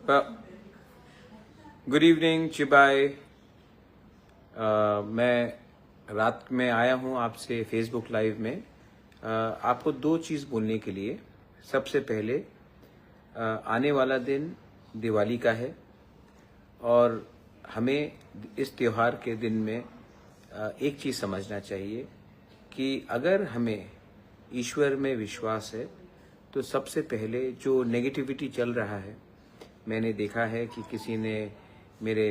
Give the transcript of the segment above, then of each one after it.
Well, good evening चिबाई। मैं रात में आया हूँ आपसे फेसबुक लाइव में आपको दो चीज़ बोलने के लिए। सबसे पहले आने वाला दिन दिवाली का है और हमें इस त्योहार के दिन में एक चीज़ समझना चाहिए कि अगर हमें ईश्वर में विश्वास है तो सबसे पहले जो नेगेटिविटी चल रहा है, मैंने देखा है कि किसी ने मेरे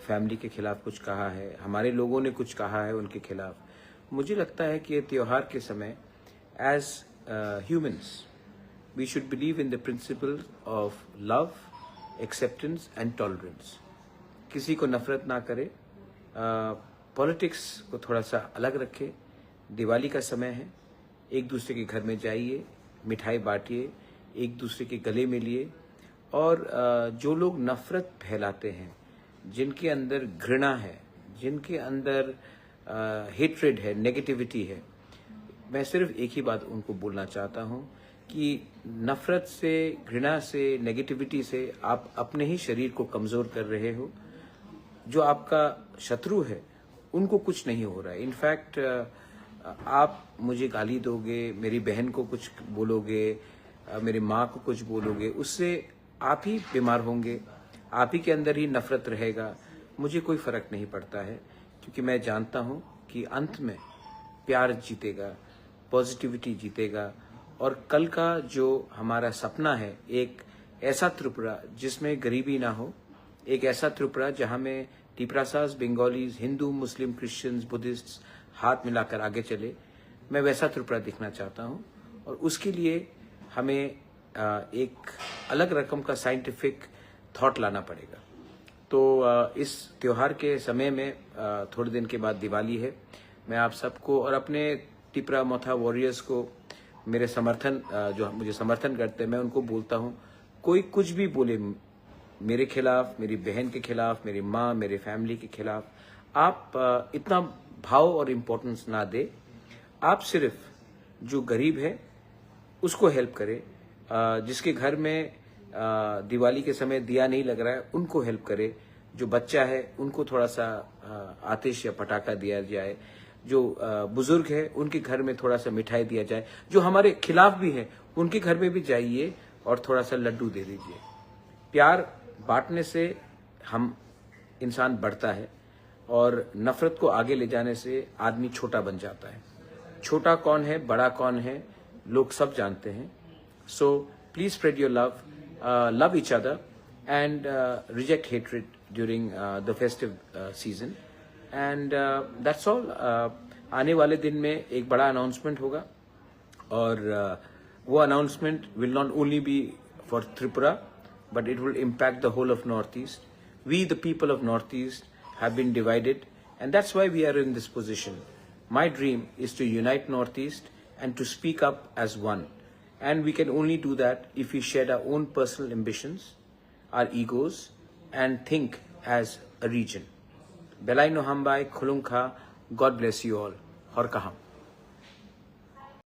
फैमिली के खिलाफ कुछ कहा है, हमारे लोगों ने कुछ कहा है उनके खिलाफ। मुझे लगता है कि ये त्योहार के समय as humans we should believe in the principle of love, acceptance and tolerance. किसी को नफरत ना करे, पॉलिटिक्स को थोड़ा सा अलग रखे। दिवाली का समय है, एक दूसरे के घर में जाइए, मिठाई बांटिए, एक दूसरे के गले मिलिए। और जो लोग नफरत फैलाते हैं, जिनके अंदर घृणा है, जिनके अंदर हेट्रेड है, नेगेटिविटी है, मैं सिर्फ एक ही बात उनको बोलना चाहता हूँ कि नफरत से, घृणा से, नेगेटिविटी से आप अपने ही शरीर को कमज़ोर कर रहे हो। जो आपका शत्रु है उनको कुछ नहीं हो रहा है। इनफैक्ट आप मुझे गाली दोगे, मेरी बहन को कुछ बोलोगे, मेरी माँ को कुछ बोलोगे, उससे आप ही बीमार होंगे, आप ही के अंदर ही नफरत रहेगा। मुझे कोई फ़र्क नहीं पड़ता है, क्योंकि मैं जानता हूँ कि अंत में प्यार जीतेगा, पॉजिटिविटी जीतेगा। और कल का जो हमारा सपना है, एक ऐसा त्रिपुरा जिसमें गरीबी ना हो, एक ऐसा त्रिपुरा जहाँ में tiprasas, बंगालीज, हिंदू, मुस्लिम, क्रिश्चियंस, बुद्धिस्ट हाथ मिलाकर आगे चले, मैं वैसा त्रिपुरा दिखना चाहता हूँ। और उसके लिए हमें एक अलग रकम का साइंटिफिक थॉट लाना पड़ेगा। तो इस त्योहार के समय में थोड़े दिन के बाद दिवाली है। मैं आप सबको और अपने टिपरा मोथा वॉरियर्स को, मेरे समर्थन जो मुझे समर्थन करते हैं, मैं उनको बोलता हूँ, कोई कुछ भी बोले मेरे खिलाफ, मेरी बहन के खिलाफ, मेरी माँ, मेरे फैमिली के खिलाफ, आप इतना भाव और इम्पोर्टेंस ना दे। आप सिर्फ जो गरीब है उसको हेल्प करें, जिसके घर में दिवाली के समय दिया नहीं लग रहा है उनको हेल्प करे। जो बच्चा है उनको थोड़ा सा आतिश या पटाखा दिया जाए। जो बुजुर्ग है उनके घर में थोड़ा सा मिठाई दिया जाए। जो हमारे खिलाफ भी हैं उनके घर में भी जाइए और थोड़ा सा लड्डू दे दीजिए। प्यार बांटने से हम इंसान बढ़ता है और नफरत को आगे ले जाने से आदमी छोटा बन जाता है। छोटा कौन है, बड़ा कौन है, लोग सब जानते हैं। So please spread your love, love each other and reject hatred during the festive season and that's all। आने वाले दिन में एक बड़ा अनाउंसमेंट होगा और वो announcement will not only be for Tripura but it will impact the whole of Northeast। We the people of Northeast have been divided and that's why we are in this position। My dream is to unite Northeast and to speak up as one। And we can only do that if we shed our own personal ambitions, our egos, and think as a region। Belai no hambai khulungkha, God bless you all। Har kaham।